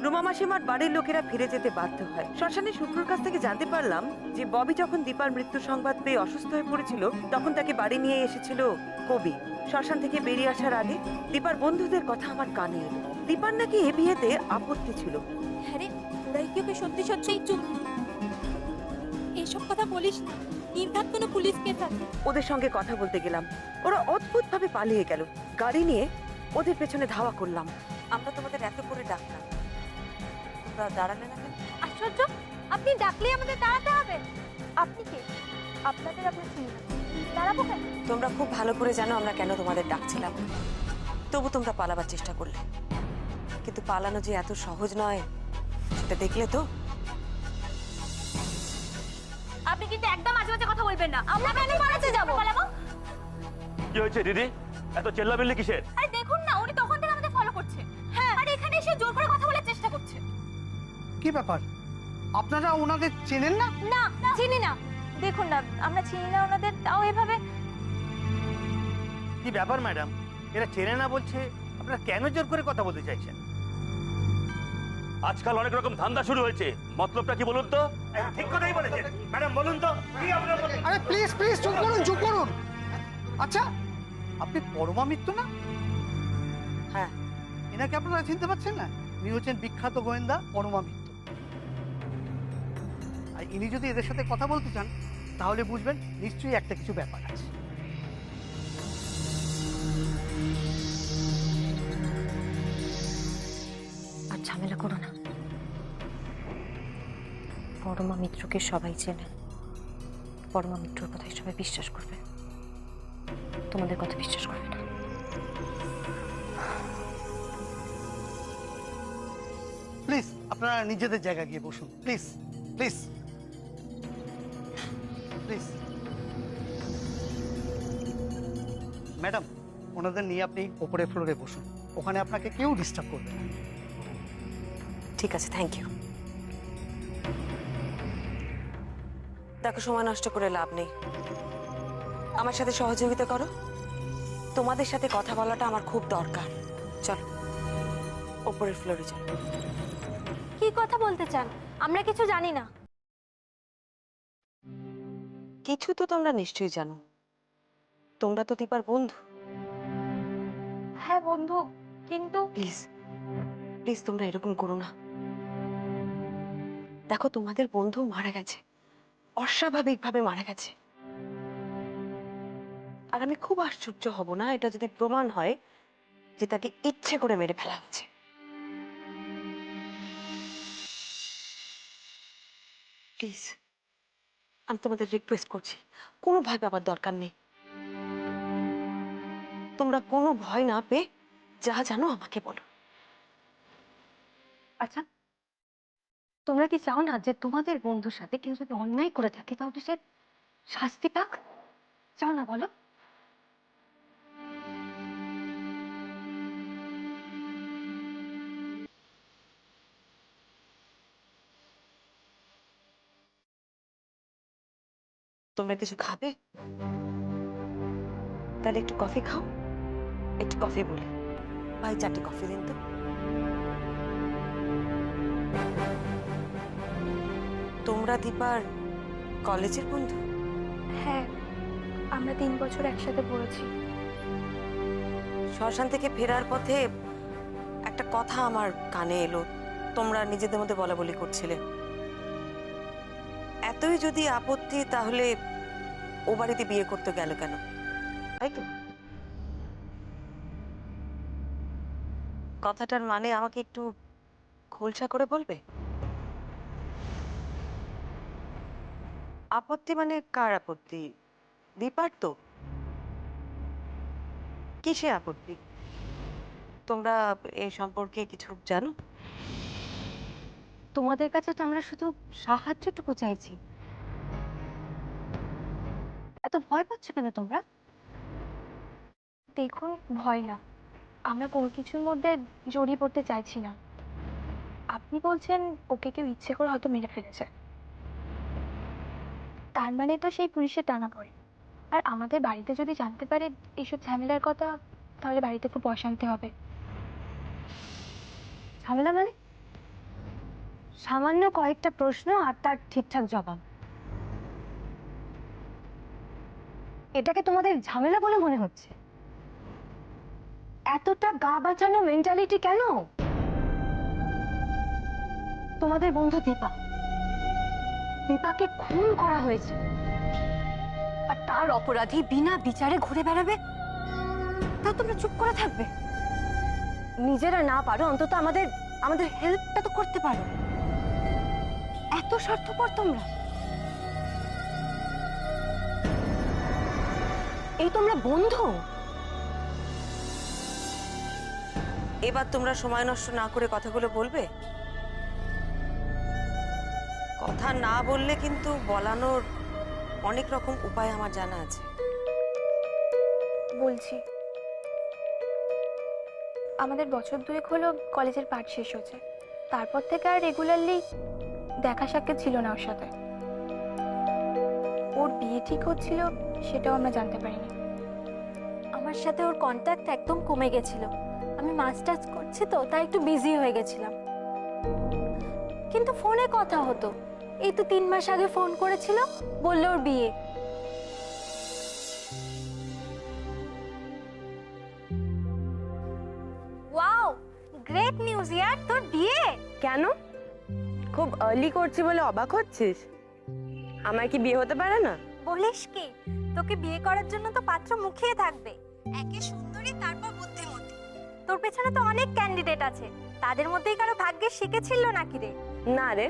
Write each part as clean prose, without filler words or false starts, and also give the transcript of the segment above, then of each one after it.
রুমা মাসিমার বাড়ির লোকেরা ফিরে যেতে বাধ্য হয়। শ্মশানে শুক্রর কাছ থেকে জানতে পারলাম যে ববি যখন দীপার মৃত্যু সংবাদ পেয়ে অসুস্থ হয়ে পড়েছিল তখন তাকে বাড়ি নিয়ে এসেছিল কবি। শ্মশান থেকে বেরিয়ে আসার আগে দীপার বন্ধুদের কথা আমার কানে এলো। দীপার নাকি এ বিয়েতে আপত্তি ছিল। হ্যাঁ রে, তোরাই কি ওকে সত্যি সত্যিই চুপ? এইসব কথা বলিস না, নির্ঘাত কোনো পুলিশ কেস আছে। ওদের সঙ্গে কথা বলতে গেলাম, ওরা অদ্ভুত ভাবে পালিয়ে গেল। গাড়ি নিয়ে ওদের পেছনে ধাওয়া করলাম। আমরা তোমাদের এত করে ডাকলাম, তোমরা দাঁড়ালে না কেন? আশ্চর্য, আপনি ডাকলেই আমাদের দাঁড়াতে হবে? আপনি কে? আপনাদের আমরা চিনি না, দাঁড়াবো কেন? তোমরা খুব ভালো করে জানো আমরা কেন তোমাদের ডাকছিলাম। তবু তোমরা পালাবার চেষ্টা করলে, কিন্তু পালানো যে এত সহজ নয় সেটা দেখলে তো। আপনি কিন্তু একদম আজে বাজে কথা বলবেন না। আমরা কেন পালাতে যাব? পালাবো? কি হয়েছে দিদি, এত চিল্লামিল্লি কিসের? আরে দেখুন না, উনি তখন থেকে আমাদের ফলো করছে। হ্যাঁ, আর এখানে এসে জোর করে কথা বলার চেষ্টা করছে। কি ব্যাপার, আপনারা ওনাদের চেনেন না? না, চিনি না। দেখুন না, আমরা চিনি না ওনাদের, তাও এভাবে। কি ব্যাপার ম্যাডাম, এরা চেনে না বলছে, আপনারা কেন জোর করে কথা বলতে চাইছেন? আজকাল অনেক রকম ধান্দা শুরু হয়েছে, মতলবটা কি বলুন তো? ঠিক কথাই বলেছেন ম্যাডাম, বলুন তো কি আপনারা বলেন? আরে প্লিজ প্লিজ চুপ করুন, চুপ করুন। আচ্ছা, আপনি পরমা মিত্র না? হ্যাঁ। এনাকে আপনারা চিনতে পারছেন না? ইনি হচ্ছেন বিখ্যাত গোয়েন্দা পরমা মিত্র। আর ইনি যদি এদের সাথে কথা বলতে চান তাহলে বুঝবেন নিশ্চয়ই একটা কিছু ব্যাপার আছে। আর ঝামেলা করো না। পরমা মিত্রকে সবাই চেনে, পরমা মিত্রর কথাই সবাই বিশ্বাস করবে, তোমাদের কথা বিশ্বাস করবে না। প্লিজ আপনারা নিজেদের জায়গায় গিয়ে বসুন, প্লিজ প্লিজ প্লিজ। ম্যাডাম, ওনাদের নিয়ে আপনি ওপরের ফ্লোরে বসুন, ওখানে আপনাকে কেউ ডিস্টার্ব করবে না। ঠিক আছে, থ্যাংক ইউ। দেখো, সময় নষ্ট করে লাভ নেই, আমার সাথে সহযোগিতা করো। তোমাদের সাথে কথা বলাটা আমার খুব দরকার। চলো ওপরের ফ্লোরে চলো। কি কথা বলতে চান? আমরা কিছু জানি না। কিছু তো তোমরা নিশ্চয়ই জানো, তোমরা তো দীপার বন্ধু। হ্যাঁ বন্ধু, কিন্তু প্লিজ প্লিজ তোমরা এরকম করো না। দেখো, তোমাদের বন্ধু মারা গেছে, অস্বাভাবিকভাবে মারা গেছে। আর আমি খুব আশ্চর্য হব না এটা যদি প্রমাণ হয় যে তাকে ইচ্ছে করে মেরে ফেলা হয়েছে। প্লিজ, আমি তোমাদের রিকোয়েস্ট করছি, কোনো ভয় পাবার দরকার নেই। তোমরা কোনো ভয় না পেয়ে যা জানো আমাকে বলো। আচ্ছা, তোমরা কি চাও না যে তোমাদের বন্ধুর সাথে কেউ যদি অন্যায় করে থাকে তাহলে সে শাস্তি পাক? চাও না বলো? তোমরা কিছু খাবে? তাহলে একটু কফি খাও। একটু কফি বলে ভাই, 4টে কফি দিন তো। তোমরা দীপার কলেজের বন্ধু? হ্যাঁ, আমরা 3 বছর একসাথে পড়েছি। শ্মশান থেকে ফেরার পথে একটা কথা আমার কানে এলো, তোমরা নিজেদের মধ্যে বলা বলি করছিলে। এতই যদি আপত্তি তাহলে ও বাড়িতে বিয়ে করতে গেল কেন, তাই তো? কথাটার মানে আমাকে একটু খোলসা করে বলবে? আপত্তি মানে কার আপত্তি? দীপার তো? কিসে আপত্তি? তোমরা এই সম্পর্কে কিছু জানো? তোমাদের কাছে তো আমরা শুধু সাহায্যটুকু চাইছি। এত ভয় পাচ্ছ কেন তোমরা? দেখুন, ভয় না, আমরা কোনো কিছুর মধ্যে জড়িয়ে পড়তে চাইছি না। আপনি বলছেন ওকে কেউ ইচ্ছে করে হয়তো মেরে ফেলেছে, তার মানে তো সেই পুলিশের টানা পড়ে। আর আমাদের বাড়িতে যদি জানতে পারে এইসব ঝামেলার কথা, তাহলে বাড়িতে খুব অশান্তি হবে। ঝামেলা মানে? সামান্য কয়েকটা প্রশ্ন আর তার ঠিকঠাক জবাব, এটাকে তোমাদের ঝামেলা বলে মনে হচ্ছে? এতটা গা বাঁচানো মেন্টালিটি কেন? তোমাদের বন্ধু দীপাকে খুন করা হয়েছে, আর তার অপরাধী বিনা বিচারে ঘুরে বেড়াবে, তা তোমরা চুপ করে থাকবে? নিজেরা না পারো অন্তত আমাদের আমাদের হেল্পটা তো করতে পারো। এত স্বার্থপর তোমরা? এই তোমরা বন্ধু? এবার তোমরা সময় নষ্ট না করে কথাগুলো বলবে। কথা না বললে কিন্তু বলানোর অনেক রকম উপায় আমার জানা আছে। বলছি, আমাদের বছর দুয়েক হলো কলেজের পাঠ শেষ হয়েছে। তারপর থেকে আর রেগুলারলি দেখা সাক্ষাৎ ছিল না ওর সাথে। ওর বিয়ে ঠিক হচ্ছিল সেটাও আমরা জানতে পারিনি। আমার সাথে ওর কন্ট্যাক্ট একদম কমে গেছিল। আমি মাস্টার্স করছি তো, তাই একটু বিজি হয়ে গেছিলাম। কিন্তু ফোনে কথা হতো। এই তো 3 মাস আগে ফোন করেছিল, বলল ওর বিয়ে। ওয়াও, গ্রেট নিউজ ইয়ার, তোর বিয়ে? কেন? খুব আর্লি করছি বলে অবাক হচ্ছিস? আমার কি বিয়ে হতে পারে না? বলিস কি, তোকে বিয়ে করার জন্য তো পাত্র মুখিয়ে থাকবে। একে সুন্দরী, তারপর বুদ্ধিমতী। তোর পেছনে তো অনেক ক্যান্ডিডেট আছে, তাদের মধ্যেই কারো ভাগ্যে শিখেছিল নাকি রে? না রে,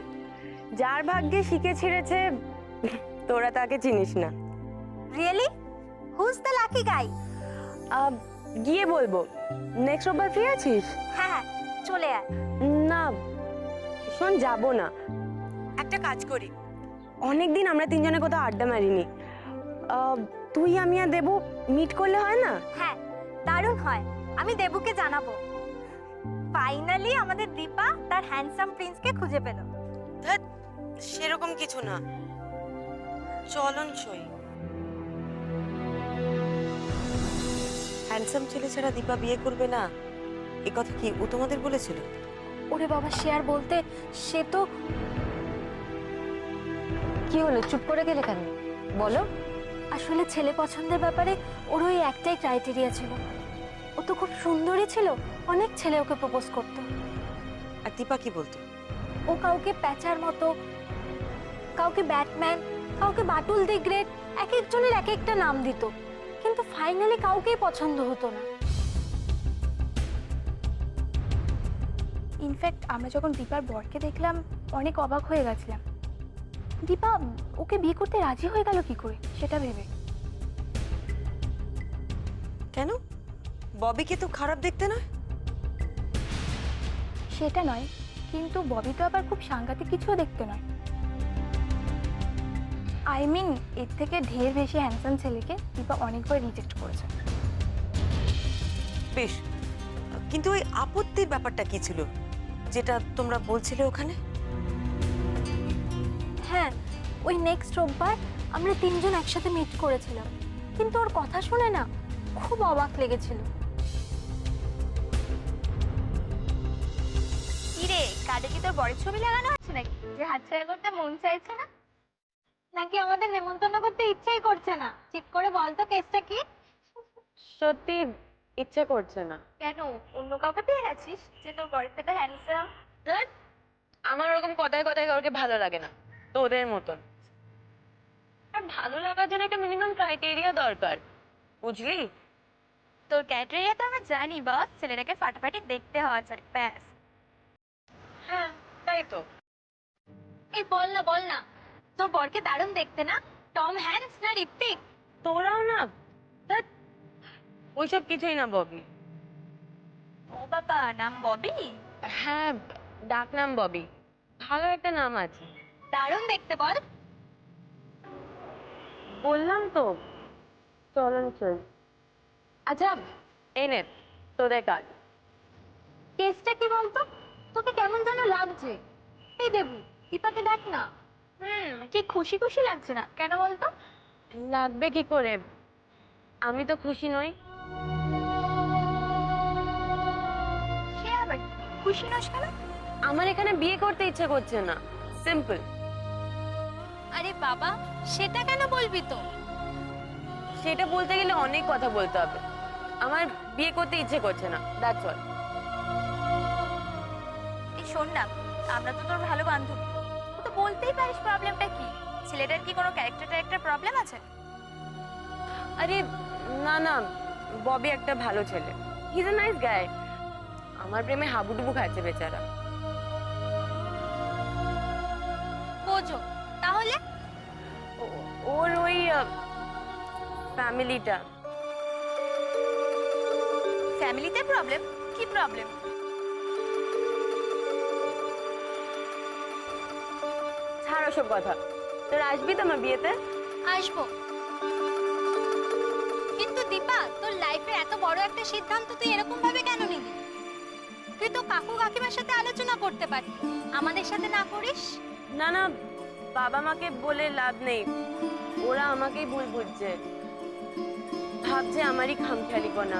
যার ভাগ্যে শিখে ছিঁড়েছে তোরা তাকে চিনিস না। রিয়েলি? হুজ দ্য লাকি গাই? গিয়ে বলবো। নেক্সট রোববার ফ্রি আছিস? হ্যাঁ, চলে আয়। না শোন, যাবো না। একটা কাজ করি, অনেকদিন আমরা তিনজনে কোথাও আড্ডা মারিনি। তুই, আমি আর দেবু মিট করলে হয় না? হ্যাঁ, দারুণ হয়। আমি দেবুকে জানাবো। ফাইনালি আমাদের দীপা তার হ্যান্ডসাম প্রিন্সকে খুঁজে পেল। ধ্যাৎ, সেরকম কিছু না, চলন সই। হ্যান্ডসাম ছেলে ছাড়া দীপা বিয়ে করবে না, এ কথা কি ও তোমাদের বলেছিল? ওরে বাবা, সে আর বলতে, সে তো। কি হলো, চুপ করে গেলে কেন? বলো। আসলে ছেলে পছন্দের ব্যাপারে ওর ওই একটাই ক্রাইটেরিয়া ছিল। ও তো খুব সুন্দরী ছিল, অনেক ছেলে ওকে প্রপোজ করতো। আর দীপা কি বলতো? ও কাউকে প্যাচার মতো, কাউকে ব্যাটম্যান, কাউকে বাটুল দি গ্রেট, এক একজনের এক একটা নাম দিত, কিন্তু ফাইনালি কাউকেই পছন্দ হতো না। ইনফ্যাক্ট আমরা যখন দীপার বরকে দেখলাম অনেক অবাক হয়ে গেছিলাম। দীপা ওকে বিয়ে করতে রাজি হয়ে গেল কি করে সেটা ভেবে। কেন? ববিকে তো খারাপ দেখতে নয়? সেটা নয়, কিন্তু ববি তো আবার খুব সাংঘাতিক কিছুও দেখতে নয়। আই মিন, এর থেকে ঢের বেশি হ্যান্ডসাম ছেলেকে দীপা অনেকবার রিজেক্ট করেছে। বেশ, কিন্তু ওই আপত্তির ব্যাপারটা কি ছিল যেটা তোমরা বলছিলে ওখানে? হ্যাঁ, ওই নেক্সট রোববার আমরা তিনজন একসাথে মিট করেছিলাম, কিন্তু ওর কথা শুনে না খুব অবাক লেগেছিল। কিরে, কার্ডে কি তোর বরের ছবি লাগানো আছে নাকি যে হাতছাড়া করতে মন চাইছে না? নাকি আমাদের নেমন্তন্ন করতে ইচ্ছেই করছে না? ঠিক করে বল তো, কেসটা কি? সত্যি ইচ্ছে করছে না। কেন, অন্য কাউকে পেয়ে গেছিস যে তোর বরের থেকে হ্যান্ডসাম? আমার ওরকম কথায় কথায় কাউকে ভালো লাগে না, তোদের মতন। আর ভালো লাগার জন্য একটা মিনিমাম ক্রাইটেরিয়া দরকার, বুঝলি? তোর ক্যাটেরিয়া তো আমরা জানি বস, ছেলেটাকে ফাটাফাটি দেখতে হওয়া চাই, ব্যাস। হ্যাঁ, তাই তো। এই বল না, তোর বরকে দারুণ দেখতে না? টম হ্যাঙ্কস না ঋত্বিক? তোরাও না, ধ্যাৎ, ওইসব কিছুই না ববি। ও বাবা, নাম ববি? হ্যাঁ, ডাক নাম ববি, ভালো একটা নাম আছে। দারুণ দেখতে বল। বললাম তো, চলন চল। আচ্ছা, এই নে তোদের কাজ। কেসটা কি বলতো? তোকে কেমন যেন লাগছে। এই দেবু, দীপাকে দেখ না। কি খুশি খুশি লাগছে না কেন বলতো? লাগবে কি করে, আমি তো খুশি নই। খুশি নস কেন? আমার এখানে বিয়ে করতে ইচ্ছে করছে না, সিম্পল। আরে বাবা, সেটা কেন বলবি তো? সেটা বলতে গেলে অনেক কথা বলতে হবে। আমার বিয়ে করতে ইচ্ছে করছে না, দ্যাটস অল। এই শোন না, আমরা তো তোর ভালো বান্ধবী, তুই তো বলতেই পারিস প্রবলেমটা কি। ছেলেটার কি কোনো ক্যারেক্টার প্রবলেম আছে? আরে না না, ববি একটা ভালো ছেলে, he is a nice guy. আমার প্রেমে হাবুডুবু খাচ্ছে বেচারা। বোঝো তাহলে? ওর ওই ফ্যামিলিটা। ফ্যামিলিতে প্রবলেম? কি প্রবলেম? ছাড় ওসব কথা। তোর আসবি তো আমার বিয়েতে? আসবো, কিন্তু দীপা তোর লাইফের এত বড় একটা সিদ্ধান্ত তুই এরকম ভাবে কেন নিলি? তুই তো কাকু কাকিমার সাথে আলোচনা করতে পারতি, আমাদের সাথে না করিস? না না, বাবা মাকে বলে লাভ নেই, ওরা আমাকেই ভুল বুঝছে, ভাবছে আমারই খামখেয়ালিপনা।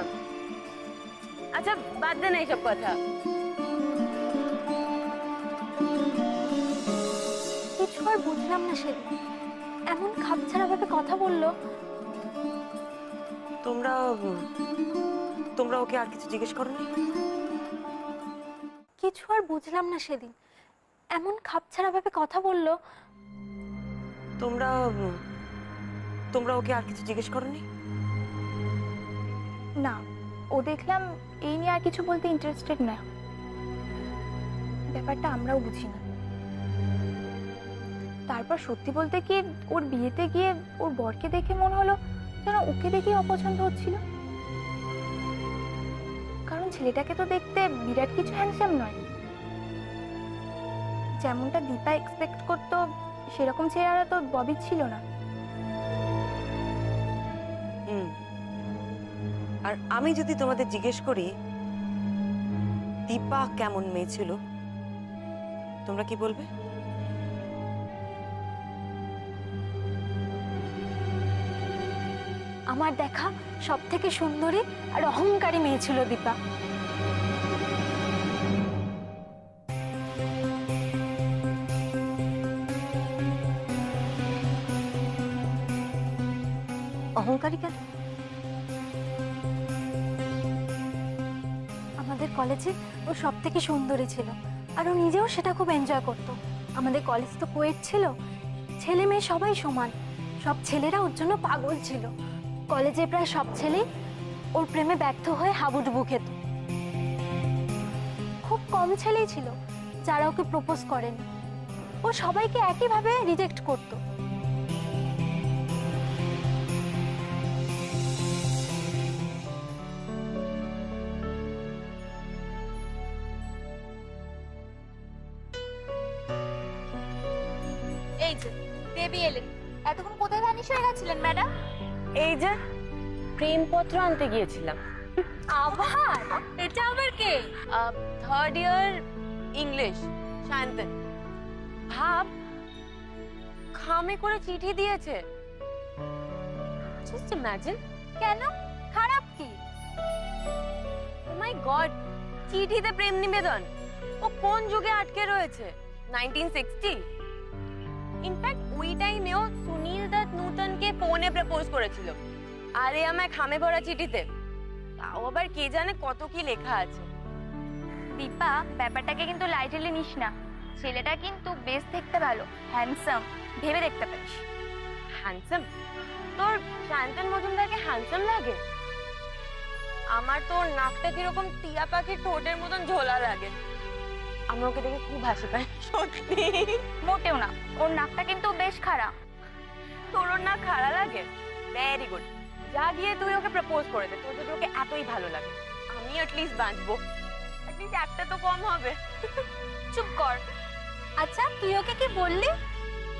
আচ্ছা বাদ দে না এইসব কথা। কিছু আর বুঝলাম না সেদিন, এমন খাপছাড়া ভাবে কথা বললো। তোমরা তোমরা ওকে আর কিছু জিজ্ঞেস করোনি? কিছু আর বুঝলাম না সেদিন, এমন খাপছাড়া ভাবে কথা বললো। তোমরা তোমরা ওকে আর কিছু জিজ্ঞেস করোনি? না, ও দেখলাম এই নিয়ে আর কিছু বলতে ইন্টারেস্টেড না। ব্যাপারটা আমরাও বুঝি না। তারপর সত্যি বলতে কি, ওর বিয়েতে গিয়ে ওর বরকে দেখে মনে হলো যেন ওকে দেখেই অপছন্দ হচ্ছিল। কারণ ছেলেটাকে তো দেখতে বিরাট কিছু হ্যান্ডসাম নয়। যেমনটা দীপা এক্সপেক্ট করতো সেরকম চেহারা তো ববির ছিল না। আর আমি যদি তোমাদের জিজ্ঞেস করি দীপা কেমন মেয়ে ছিল, তোমরা কি বলবে? আমার দেখা সব থেকে সুন্দরী আর অহংকারী মেয়ে ছিল দীপা। অহংকারী কেন? আমাদের কলেজে ও সব থেকে সুন্দরী ছিল, আর ও নিজেও সেটা খুব এনজয় করতো। আমাদের কলেজ তো কোয়েট ছিল, ছেলে মেয়ে সবাই সমান, সব ছেলেরা ওর জন্য পাগল ছিল। কলেজে প্রায় সব ছেলেই ওর প্রেমে ব্যর্থ হয়ে হাবুডুবু খেত। খুব কম ছেলেই ছিল যারা ওকে প্রপোজ করেনি, ও সবাইকে একইভাবে রিজেক্ট করতো। এই যে দেবী এলেন, এতক্ষণ কোথায় ভ্যানিশ হয়ে গেছিলেন ম্যাডাম? এই যে প্রেমপত্র আনতে গিয়েছিলাম। আবার? এটা আবার কে? Third year English, শান্তন। ভাব, খামে করে চিঠি দিয়েছে। Just imagine. কেন, খারাপ কি? ও মাই গড, চিঠিতে প্রেম নিবেদন! ও কোন যুগে আটকে রয়েছে? 1960? ইনফ্যাক্ট ওই টাইমেও সুনীল দত্ত নূতনকে ফোনে প্রপোজ করেছিল, আরে আমায় খামে ভরা চিঠিতে। তাও আবার কে জানে কত কি লেখা আছে। দীপা, ব্যাপারটাকে কিন্তু লাইটলি নিস না। ছেলেটা কিন্তু বেশ দেখতে ভালো, হ্যান্ডসাম, ভেবে দেখতে পারিস। হ্যান্ডসাম? তোর শান্তন মজুমদারকে হ্যান্ডসাম লাগে? আমার তো ওর নাকটা কিরকম টিয়া পাখির ঠোঁটের মতন ঝোলা লাগে। আমার ওকে দেখে খুব হাসি পায়, সত্যি। মোটেও না, ওর নাকটা কিন্তু বেশ খারাপ। তোর ওর নাক খারাপ লাগে? ভেরি গুড, যা গিয়ে তুই ওকে প্রপোজ করে দে। তোর যদি ওকে এতই ভালো লাগে, আমি অ্যাটলিস্ট বাঁচবো, অ্যাটলিস্ট একটা তো কম হবে। চুপ কর। আচ্ছা তুই ওকে কি বললি?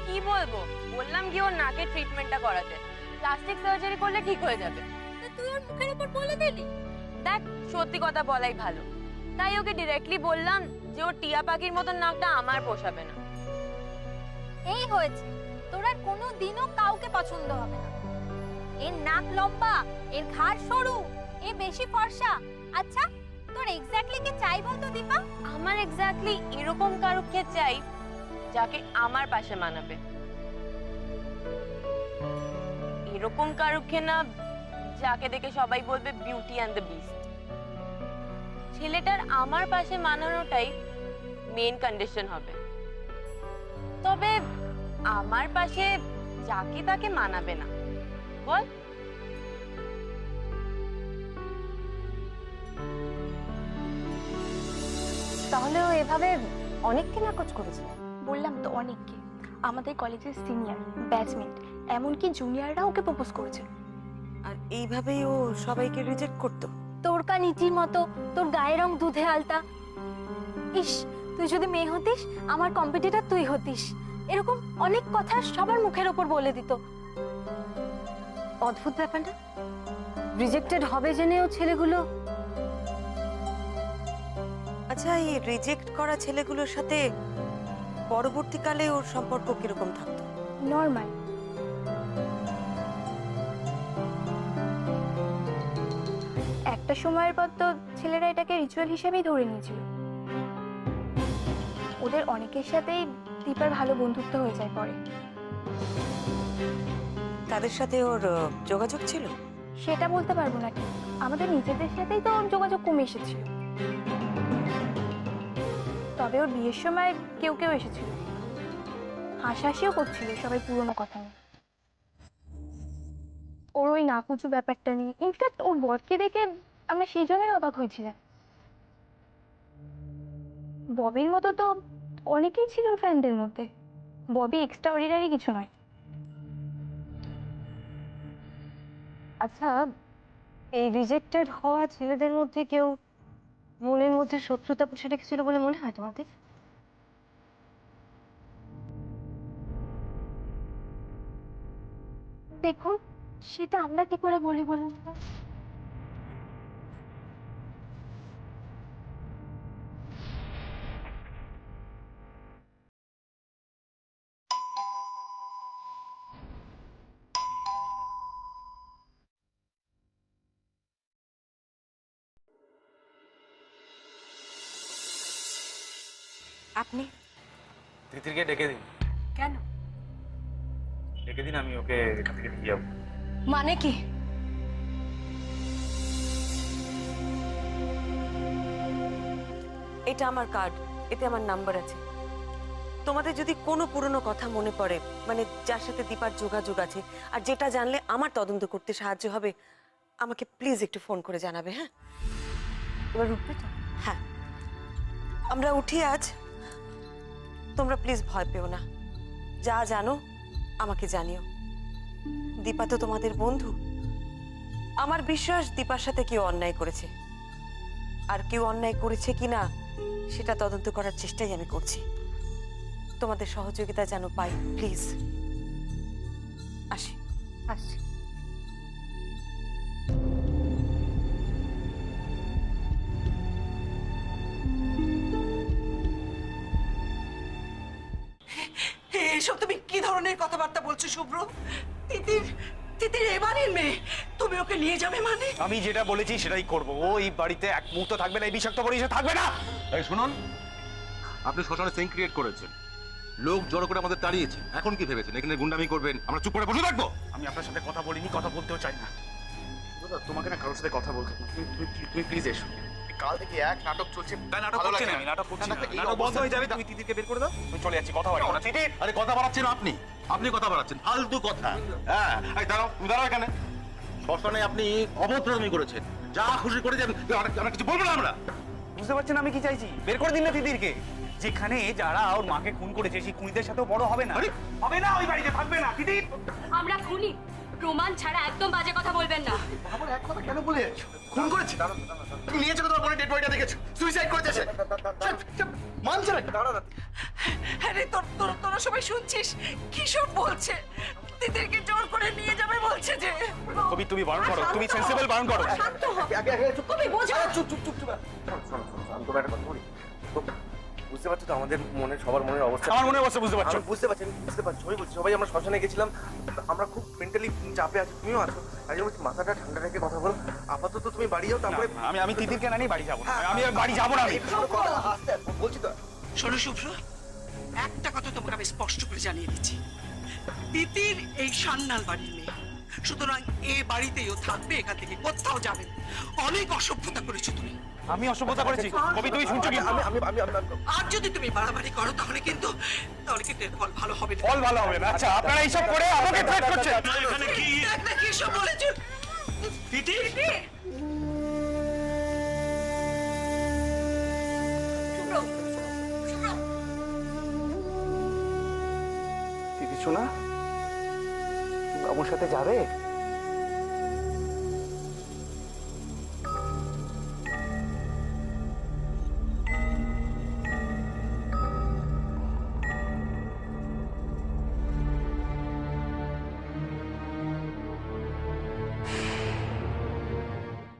কি বলবো, বললাম কি ওর নাকের ট্রিটমেন্টটা করাতে, প্লাস্টিক সার্জারি করলে ঠিক হয়ে যাবে। তুই ওর মুখের উপর বলে দিলি? দেখ, সত্যি কথা বলাই ভালো, তাই ওকে ডিরেক্টলি বললাম যে ওর টিয়া পাখির মতন নাকটা আমার পোষাবে না। এই হয়েছে, তোর আর কোনোদিনও কাউকে পছন্দ হবে না। এর নাক লম্বা, এর ঘাড় সরু, এ বেশি ফর্সা। আচ্ছা তোর এক্স্যাক্টলি কি চাই বলতো দীপা? আমার এক্স্যাক্টলি এরকম কারুকে চাই যাকে আমার পাশে মানাবে, এরকম কারুকে না যাকে দেখে সবাই বলবে বিউটি অ্যান্ড দ্য বিস্ট। ছেলেটার আমার পাশে মানানোটাই মেইন কন্ডিশন হবে। তবে আমার পাশে যাকে তাকে মানাবে না, বল? তাহলে ও এভাবে অনেককে নাকচ করেছে? বললাম তো অনেককে, আমাদের কলেজের সিনিয়র, ব্যাচমেট, এমনকি জুনিয়ররা ওকে প্রপোজ করেছে। আর এইভাবেই ও সবাইকে রিজেক্ট করতো। তোর কা নিচির মতো, তোর গায়ের রং দুধে আলতা। ইস, তুই যদি মেয়ে হতিস, আমার কম্পিটিটর তুই হতিস, এরকম অনেক কথা সবার মুখের ওপর বলে দিত। অদ্ভুত ব্যাপার না? রিজেক্টেড হবে জেনেও ছেলেগুলো। আচ্ছা, এই রিজেক্ট করা ছেলেগুলোর সাথে পরবর্তীকালে ওর সম্পর্ক কিরকম থাকতো? নর্মাল। একটা সময়ের পর তো ছেলেরা এটাকে রিচুয়াল হিসেবেই ধরে নিয়েছিল। ওদের অনেকের সাথেই দীপার ভালো বন্ধুত্ব হয়ে যায় পরে। তাদের সাথে ওর যোগাযোগ ছিল? সেটা বলতে পারবো না ঠিক, আমাদের নিজেদের সাথেই তো ওর যোগাযোগ কমে এসেছিল। তবে ওর বিয়ের সময় কেউ কেউ এসেছিল, হাসাহাসিও করছিল সবাই পুরনো কথা নিয়ে। ওর ওই নাকুচু ব্যাপারটা নিয়ে, ইনফ্যাক্ট ওর বরকে দেখে আমরা সেই জন্যই অবাক হয়েছিলাম। ববির মতো তো অনেকেই ছিল ফ্যানদের মধ্যে, ববি এক্সট্রা অর্ডিনারি কিছু নয়। আচ্ছা, এই রিজেক্টেড হওয়া ছেলেদের মধ্যে কেউ মনের মধ্যে শত্রুতা পুষে রেখেছিল বলে মনে হয় তোমাদের? দেখুন, সেটা আমরা কি করে বলি বলুন তো? আপনি তিতিরকে ডেকে দিন। কেন? ডেকে দিন, আমি ওকে এখান থেকে নিয়ে যাবো। মানে কি? এটা আমার কার্ড, এতে আমার নাম্বার আছে। তোমাদের যদি কোনো পুরনো কথা মনে পড়ে, মানে যার সাথে দীপার যোগাযোগ আছে, আর যেটা জানলে আমার তদন্ত করতে সাহায্য হবে, আমাকে প্লিজ একটু ফোন করে জানাবে। হ্যাঁ, এবার উঠবে তো? হ্যাঁ, আমরা উঠি আজ। তোমরা প্লিজ ভয় পেও না, যা জানো আমাকে জানিও। দীপা তো তোমাদের বন্ধু। আমার বিশ্বাস দীপার সাথে কেউ অন্যায় করেছে, আর কেউ অন্যায় করেছে কিনা সেটা তদন্ত করার চেষ্টাই আমি করছি। তোমাদের সহযোগিতা যেন পাই, প্লিজ। আসি। আসছি। এসব তুমি কি ধরনের কথাবার্তা বলছো শুভ্র? তিতির তিতির এবারের মেয়ে, তুমি ওকে নিয়ে যাবে মানে? আমি যেটা বলেছি সেটাই করবো। ও এই বাড়িতে এক মুহূর্ত থাকবে না, এই বিষাক্ত পরিবেশে থাকবে না। এই শুনুন, আপনি শ্মশানে সিন ক্রিয়েট করেছেন, লোক জড়ো করে আমাদের তাড়িয়েছেন। এখন কি ভেবেছেন এখানে গুন্ডামি করবেন, আমরা চুপ করে বসে থাকবো? আমি আপনার সাথে কথা বলিনি, কথা বলতেও চাই না। তোমাকে না কারোর সাথে কথা বলতে, তুমি প্লিজ এসো। কাল থেকে এক নাটক চলছে। নাটক করছি না, আমি নাটক করছি না। নাটক বন্ধ হয়ে যাবে, তুমি তিতিরকে বের করে দাও। আমি চলে যাচ্ছি, কথা বলবো না। তিতির, আরে কথা বাড়াচ্ছেন আপনি, আপনি কথা বাড়াচ্ছেন, ফালতু কথা। হ্যাঁ, এই দাঁড়াও, তুমি দাঁড়াও এখানে। শ্মশানে আপনি অভদ্রামি করেছেন, যা খুশি করে যাবেন, আমরা কিছু বলবো না। আমরা বুঝতে পারছেন আমি কি চাইছি? বের করে দিন না তিতিরকে। যেখানে যারা ওর মাকে খুন করেছে সেই খুনিদের সাথেও বড় হবে না, হবে না, ওই বাড়িতে থাকবে না। তিতির, আমরা খুনি, প্রমাণ ছাড়া একদম বাজে কথা বলবেন না। আমার এক কথা কেন বলে খুন করেছে? তুমি নিয়েছো তোমার বোনের ডেড বডিটা দেখেছো, সুইসাইড করেছে সে। মানছে না? আরে তোরা সবাই শুনছিস কি সব বলছে? তিতিরকে জোর করে নিয়ে যাবে বলছে যে। কবি তুমি বারণ করো, তুমি সেন্সিবল বারণ করো। শান্ত হ, তুমি বোঝা। চুপ চুপ চুপ চুপ। আমি তোমার একটা কথা বলি, বুঝতে পারছো তো আমাদের মনে সবার মনের অবস্থা? আমার মনে অবস্থা বুঝতে পারছো? বুঝতে পারছি, সবাই বলছি, সবাই আমরা শ্মশানে গেছিলাম, আমরা খুব মেন্টালি চাপে আছি, তুমিও আছো। তাই জন্য বলছি মাথাটা ঠান্ডা রেখে কথা বলো। আপাতত তুমি বাড়ি যাও, তারপরে আমি তিতিরকে না নিয়ে বাড়ি যাবো না। আমি বাড়ি যাবো না। বলছি তো। শোনো শুভ্র, একটা কথা তোমাকে আমি স্পষ্ট করে জানিয়ে দিচ্ছি, তিতির এই সান্নাল বাড়ির মেয়ে, সুতরাং এ বাড়িতেই ও থাকবে, এখান থেকে কোথাও যাবে না। অনেক অসভ্যতা করেছো তুমি। আমি অসভ্যতা করেছি? কবি তুমি শুনছো কি? আর যদি তুমি বাড়াবাড়ি করো তাহলে কিন্তু এর ফল ভালো হবে না। ফল ভালো হবে না? আচ্ছা, আপনারা এইসব করে আমাকে থ্রেট করছেন? এখানে কি কি সব বলেছো? তিতির তিতির শোনা, বাবুর সাথে যাবে?